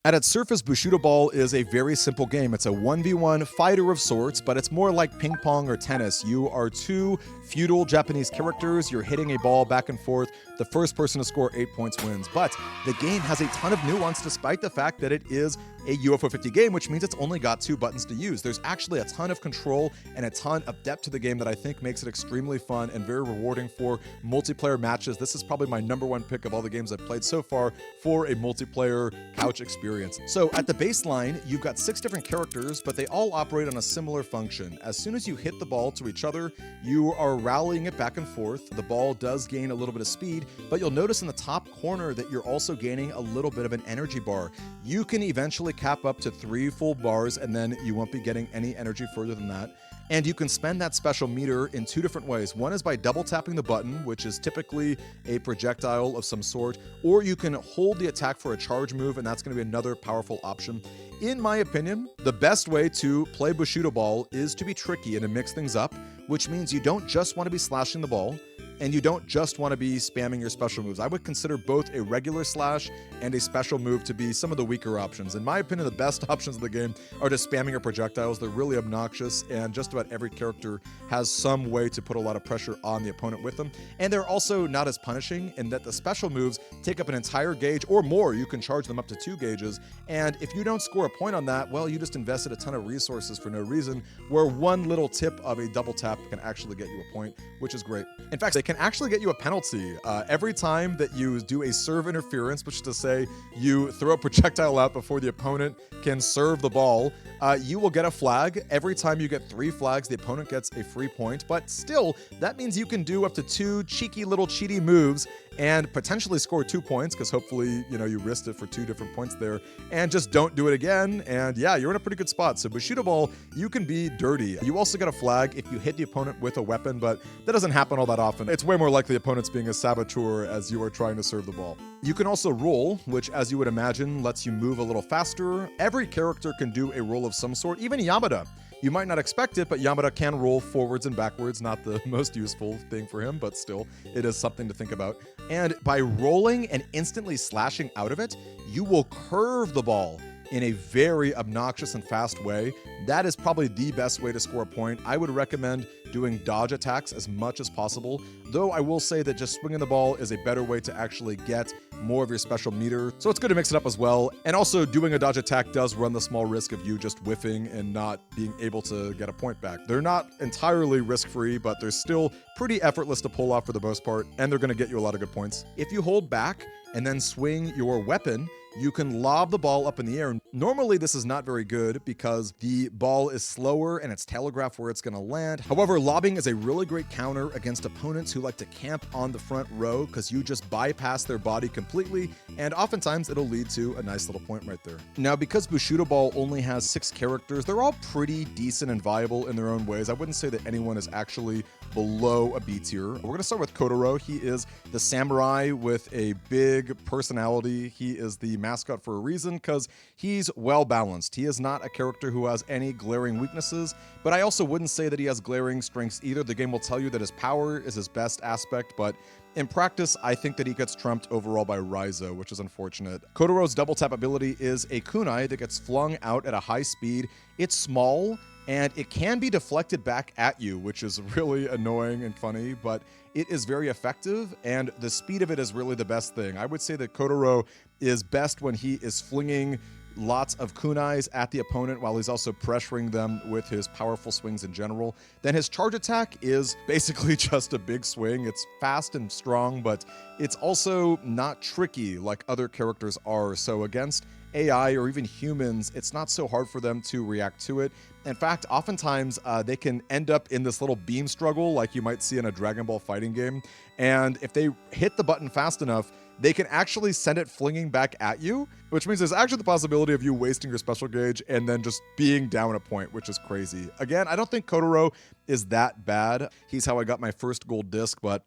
At its surface, Bushido Ball is a very simple game. It's a 1v1 fighter of sorts, but it's more like ping pong or tennis. You are two feudal Japanese characters. You're hitting a ball back and forth. The first person to score 8 points wins. But the game has a ton of nuance despite the fact that it is a UFO 50 game, which means it's only got 2 buttons to use. There's actually a ton of control and a ton of depth to the game that I think makes it extremely fun and very rewarding for multiplayer matches. This is probably my #1 pick of all the games I've played so far for a multiplayer couch experience. So at the baseline, you've got 6 different characters, but they all operate on a similar function. As soon as you hit the ball to each other, you are rallying it back and forth. The ball does gain a little bit of speed, but you'll notice in the top corner that you're also gaining a little bit of an energy bar. You can eventually cap up to 3 full bars, and then you won't be getting any energy further than that. And you can spend that special meter in 2 different ways. One is by double tapping the button, which is typically a projectile of some sort, or you can hold the attack for a charge move, and that's going to be another powerful option. In my opinion, the best way to play Bushido Ball is to be tricky and to mix things up, which means you don't just want to be slashing the ball, and you don't just want to be spamming your special moves. I would consider both a regular slash and a special move to be some of the weaker options. In my opinion, the best options of the game are just spamming your projectiles. They're really obnoxious, and just about every character has some way to put a lot of pressure on the opponent with them. And they're also not as punishing in that the special moves take up an entire gauge or more. You can charge them up to 2 gauges, and if you don't score a point on that, well, you just invested a ton of resources for no reason, where one little tip of a double tap can actually get you a point, which is great. In fact, they can actually get you a penalty every time that you do a serve interference, which is to say you throw a projectile out before the opponent can serve the ball. You will get a flag. Every time you get 3 flags, the opponent gets a free point, but still, that means you can do up to 2 cheeky little cheaty moves and potentially score 2 points, because hopefully, you risked it for 2 different points there, and just don't do it again, and yeah, you're in a pretty good spot. So Bushido Ball, you can be dirty. You also get a flag if you hit the opponent with a weapon, but that doesn't happen all that often. It's way more likely the opponent's being a saboteur as you are trying to serve the ball. You can also roll, which, as you would imagine, lets you move a little faster. Every character can do a roll of some sort, even Yamada. You might not expect it, but Yamada can roll forwards and backwards. Not the most useful thing for him, but still, it is something to think about. And by rolling and instantly slashing out of it, you will curve the ball in a very obnoxious and fast way. That is probably the best way to score a point. I would recommend doing dodge attacks as much as possible, though I will say that just swinging the ball is a better way to actually get more of your special meter, so it's good to mix it up as well. And also, doing a dodge attack does run the small risk of you just whiffing and not being able to get a point back. They're not entirely risk-free, but they're still pretty effortless to pull off for the most part, and they're going to get you a lot of good points. If you hold back and then swing your weapon, you can lob the ball up in the air. Normally, this is not very good because the ball is slower and it's telegraphed where it's going to land. However, lobbing is a really great counter against opponents who like to camp on the front row, because you just bypass their body completely, and oftentimes it'll lead to a nice little point right there. Now, because Bushido Ball only has 6 characters, they're all pretty decent and viable in their own ways. I wouldn't say that anyone is actually below a B tier. We're going to start with Kotaro. He is the samurai with a big personality. He is the mascot for a reason, because he's well balanced. He is not a character who has any glaring weaknesses, but I also wouldn't say that he has glaring strengths either. The game will tell you that his power is his best aspect, but in practice, I think that he gets trumped overall by Raizo, which is unfortunate. Kotaro's double tap ability is a kunai that gets flung out at a high speed. It's small, and it can be deflected back at you, which is really annoying and funny, but it is very effective, and the speed of it is really the best thing. I would say that Kotaro is best when he is flinging lots of kunais at the opponent while he's also pressuring them with his powerful swings in general. Then his charge attack is basically just a big swing. It's fast and strong, but it's also not tricky like other characters are. So against AI or even humans, it's not so hard for them to react to it. In fact, oftentimes they can end up in this little beam struggle like you might see in a Dragon Ball fighting game. And if they hit the button fast enough, they can actually send it flinging back at you, which means there's actually the possibility of you wasting your special gauge and then just being down a point, which is crazy. Again, I don't think Kotaro is that bad. He's how I got my first gold disc, but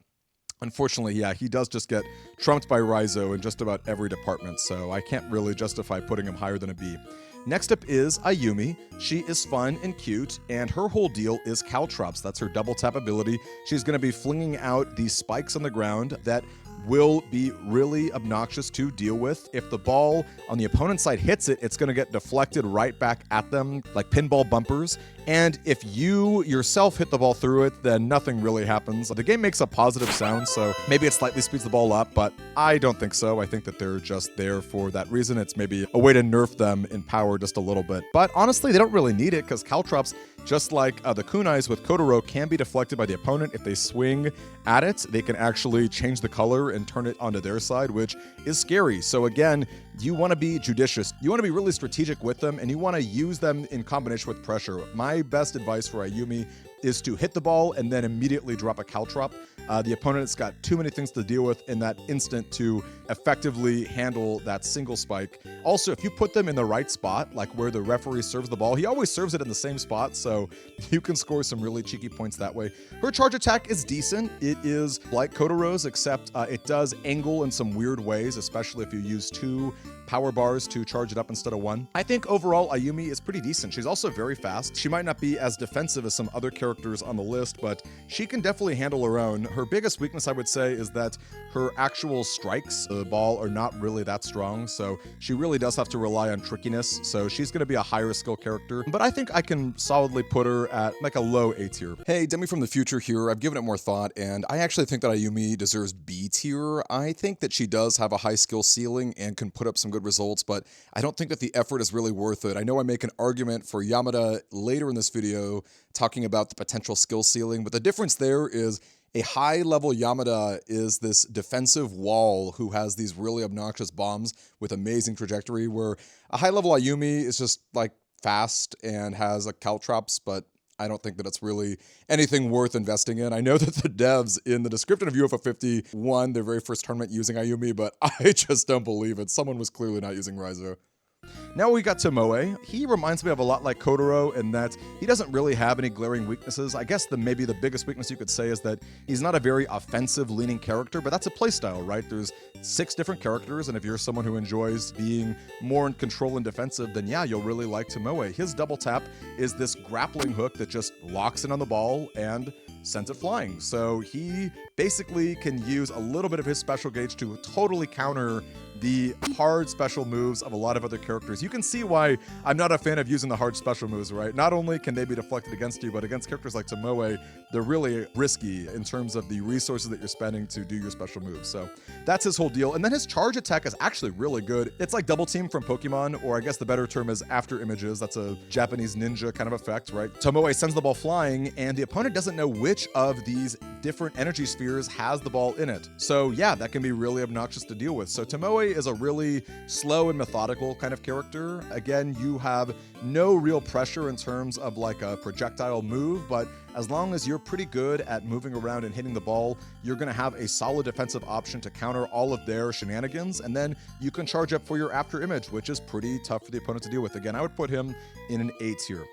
unfortunately, yeah, he does just get trumped by Raizo in just about every department, so I can't really justify putting him higher than a B. Next up is Ayumi. She is fun and cute, and her whole deal is caltrops. That's her double tap ability. She's going to be flinging out these spikes on the ground that will be really obnoxious to deal with. If the ball on the opponent's side hits it, it's going to get deflected right back at them like pinball bumpers. And if you yourself hit the ball through it, then nothing really happens. The game makes a positive sound, so maybe it slightly speeds the ball up, but I don't think so. I think that they're just there for that reason. It's maybe a way to nerf them in power just a little bit. But honestly, they don't really need it because caltrops, just like the kunais with Kotaro, can be deflected by the opponent. If they swing at it, they can actually change the color and turn it onto their side, which is scary. So again, you want to be judicious. You want to be really strategic with them, and you want to use them in combination with pressure. My best advice for Ayumi is to hit the ball and then immediately drop a caltrop. The opponent's got too many things to deal with in that instant to effectively handle that single spike. Also, if you put them in the right spot, like where the referee serves the ball, he always serves it in the same spot, so you can score some really cheeky points that way. Her charge attack is decent. It is like Kotaro's, except it does angle in some weird ways, especially if you use 2 power bars to charge it up instead of 1. I think overall Ayumi is pretty decent. She's also very fast. She might not be as defensive as some other characters on the list, but she can definitely handle her own. Her biggest weakness, I would say, is that her actual strikes of the ball are not really that strong, so she really does have to rely on trickiness, so she's going to be a higher skill character, but I think I can solidly put her at like a low A tier. Hey, Demi from the future here. I've given it more thought, and I actually think that Ayumi deserves B tier. I think that she does have a high skill ceiling and can put up some good results, but I don't think that the effort is really worth it. I know I make an argument for Yamada later in this video talking about the potential skill ceiling, but the difference there is a high-level Yamada is this defensive wall who has these really obnoxious bombs with amazing trajectory, where a high-level Ayumi is just like fast and has like caltrops, but I don't think that it's really anything worth investing in. I know that the devs in the description of UFO 50 won their very first tournament using Ayumi, but I just don't believe it. Someone was clearly not using Raizo. Now we got Tomoe. He reminds me of a lot like Kotaro in that he doesn't really have any glaring weaknesses. I guess maybe the biggest weakness you could say is that he's not a very offensive-leaning character, but that's a playstyle, right? There's 6 different characters, and if you're someone who enjoys being more in control and defensive, then yeah, you'll really like Tomoe. His double tap is this grappling hook that just locks in on the ball and sends it flying. So he basically can use a little bit of his special gauge to totally counter the hard special moves of a lot of other characters. You can see why I'm not a fan of using the hard special moves, right? Not only can they be deflected against you, but against characters like Tomoe, they're really risky in terms of the resources that you're spending to do your special moves. So that's his whole deal. And then his charge attack is actually really good. It's like double team from Pokemon, or I guess the better term is after images. That's a Japanese ninja kind of effect, right? Tomoe sends the ball flying, and the opponent doesn't know which of these different energy spheres has the ball in it. So yeah, that can be really obnoxious to deal with. So Tomoe is a really slow and methodical kind of character. Again, you have no real pressure in terms of like a projectile move, but as long as you're pretty good at moving around and hitting the ball, you're going to have a solid defensive option to counter all of their shenanigans, and then you can charge up for your after image, which is pretty tough for the opponent to deal with. Again, I would put him in an A tier.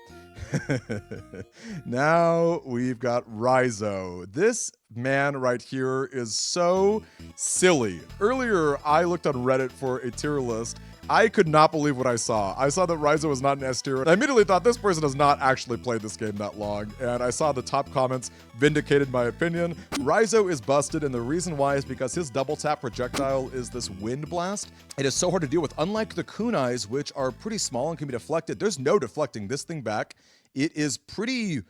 Now we've got Raizo. This man right here is so silly. Earlier, I looked on Reddit for a tier list. I could not believe what I saw. I saw that Raizo was not an S tier. I immediately thought this person has not actually played this game that long, and I saw the top comments vindicated my opinion. Raizo is busted, and the reason why is because his double tap projectile is this wind blast. It is so hard to deal with. Unlike the kunais, which are pretty small and can be deflected, there's no deflecting this thing back. It is pretty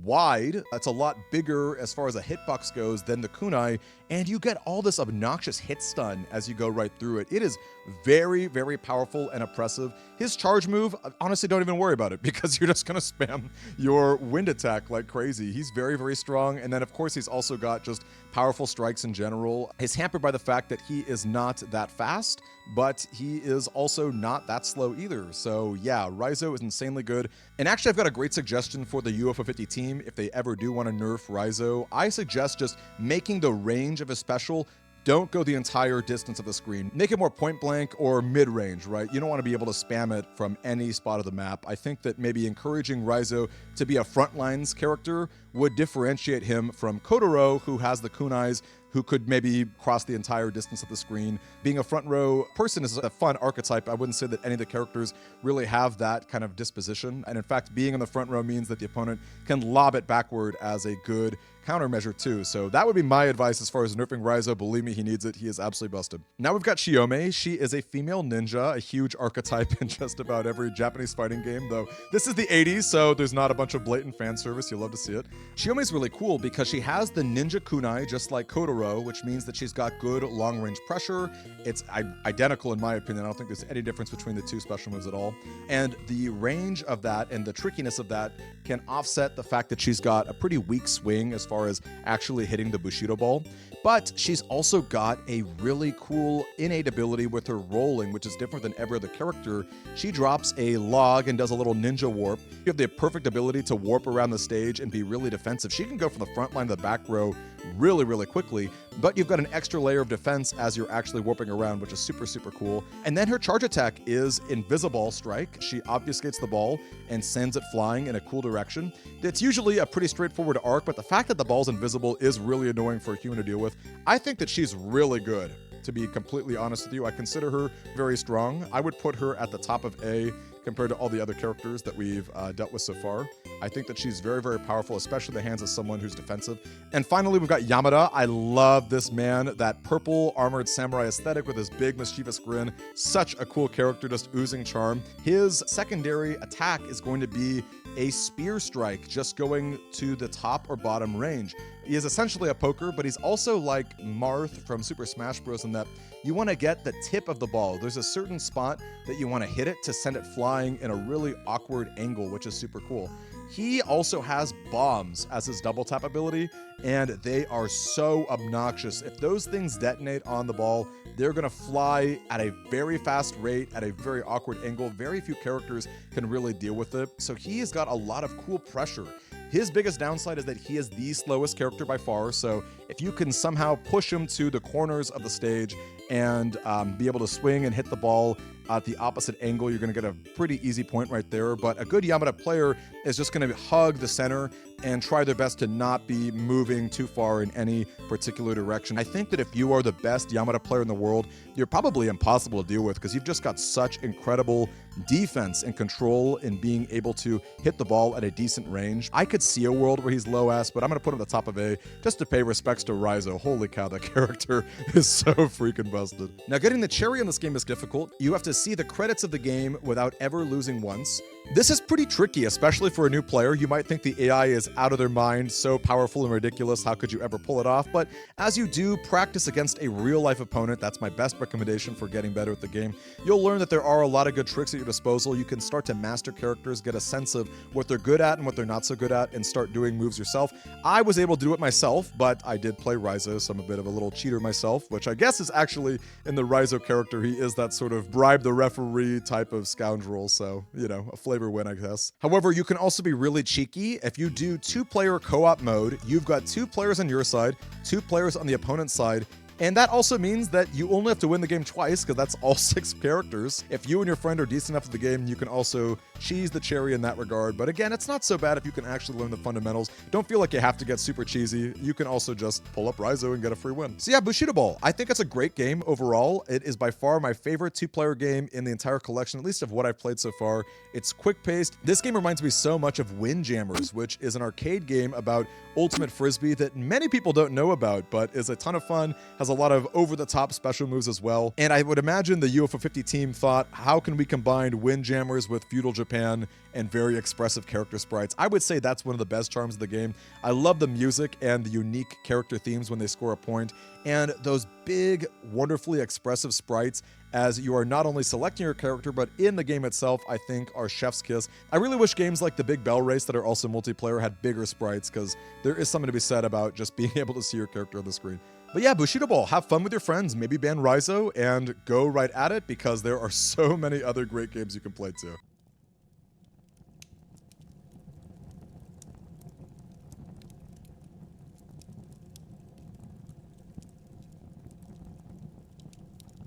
wide. It's a lot bigger as far as a hitbox goes than the kunai, and you get all this obnoxious hit stun as you go right through it. It is very, very powerful and oppressive. His charge move, honestly, don't even worry about it because you're just going to spam your wind attack like crazy. He's very, very strong, and then of course he's also got just powerful strikes in general. He's hampered by the fact that he is not that fast, but he is also not that slow either. So yeah, Raizo is insanely good. And actually, I've got a great suggestion for the UFO 50 team if they ever do want to nerf Raizo. I suggest just making the range of his special. Don't go the entire distance of the screen. Make it more point blank or mid-range, right? You don't want to be able to spam it from any spot of the map. I think that maybe encouraging Raizo to be a frontlines character would differentiate him from Kotaro, who has the kunais, who could maybe cross the entire distance of the screen. Being a front row person is a fun archetype. I wouldn't say that any of the characters really have that kind of disposition. And in fact, being in the front row means that the opponent can lob it backward as a good countermeasure too. So that would be my advice as far as nerfing Raizo. Believe me, he needs it. He is absolutely busted. Now we've got Chiyome. She is a female ninja, a huge archetype in just about every Japanese fighting game, though this is the 80s, so there's not a bunch of blatant fan service. You'll love to see it. Chiyome is really cool because she has the ninja kunai, just like Kotaro, which means that she's got good long-range pressure. It's identical in my opinion. I don't think there's any difference between the two special moves at all. And the range of that and the trickiness of that can offset the fact that she's got a pretty weak swing as far as actually hitting the Bushido Ball. But she's also got a really cool innate ability with her rolling, which is different than every other character. She drops a log and does a little ninja warp. You have the perfect ability to warp around the stage and be really defensive. She can go from the front line to the back row really, really quickly, but you've got an extra layer of defense as you're actually warping around, which is super, super cool. And then her charge attack is Invisible Strike. She obfuscates the ball and sends it flying in a cool direction. It's usually a pretty straightforward arc, but the fact that the ball's invisible is really annoying for a human to deal with. I think that she's really good. To be completely honest with you, I consider her very strong. I would put her at the top of A compared to all the other characters that we've dealt with so far. I think that she's very, very powerful, especially in the hands of someone who's defensive. And finally, we've got Yamada. I love this man, that purple armored samurai aesthetic with his big mischievous grin. Such a cool character, just oozing charm. His secondary attack is going to be a spear strike, just going to the top or bottom range. He is essentially a poker, but he's also like Marth from Super Smash Bros. In that you want to get the tip of the ball. There's a certain spot that you want to hit it to send it flying in a really awkward angle, which is super cool. He also has bombs as his double tap ability, and they are so obnoxious. If those things detonate on the ball, they're going to fly at a very fast rate, at a very awkward angle. Very few characters can really deal with it. So he has got a lot of cool pressure. His biggest downside is that he is the slowest character by far, so if you can somehow push him to the corners of the stage and be able to swing and hit the ball at the opposite angle, you're going to get a pretty easy point right there. But a good Yamada player is just going to hug the center and try their best to not be moving too far in any particular direction. I think that if you are the best Yamada player in the world, you're probably impossible to deal with because you've just got such incredible defense and control in being able to hit the ball at a decent range. I could see a world where he's low S, but I'm going to put him at the top of A just to pay respects to Raizo. Holy cow, that character is so freaking busted. Now, getting the cherry in this game is difficult. You have to see the credits of the game without ever losing once. This is pretty tricky, especially for a new player. You might think the AI is out of their mind, so powerful and ridiculous, how could you ever pull it off? But as you do practice against a real-life opponent, that's my best recommendation for getting better at the game, you'll learn that there are a lot of good tricks at your disposal. You can start to master characters, get a sense of what they're good at and what they're not so good at, and start doing moves yourself. I was able to do it myself, but I did play Raizo, so I'm a bit of a little cheater myself, which I guess is actually in the Raizo character. He is that sort of bribe the referee type of scoundrel, so, you know, a flavor win, I guess. However, you can also be really cheeky. If you do two-player co-op mode, you've got 2 players on your side, 2 players on the opponent's side, and that also means that you only have to win the game twice, because that's all 6 characters. If you and your friend are decent enough at the game, you can also cheese the cherry in that regard. But again, it's not so bad if you can actually learn the fundamentals. Don't feel like you have to get super cheesy. You can also just pull up Raizo and get a free win. So yeah, Bushido Ball. I think it's a great game overall. It is by far my favorite 2-player game in the entire collection, at least of what I've played so far. It's quick-paced. This game reminds me so much of Windjammers, which is an arcade game about ultimate frisbee that many people don't know about, but is a ton of fun, has a lot of over-the-top special moves as well. And I would imagine the UFO 50 team thought, how can we combine Windjammers with Feudal Japan and very expressive character sprites? I would say that's one of the best charms of the game. I love the music and the unique character themes when they score a point, and those big, wonderfully expressive sprites as you are not only selecting your character, but in the game itself, I think are chef's kiss. I really wish games like the Big Bell Race that are also multiplayer had bigger sprites, because there is something to be said about just being able to see your character on the screen. But yeah, Bushido Ball, have fun with your friends, maybe ban Raizo, and go right at it, because there are so many other great games you can play too.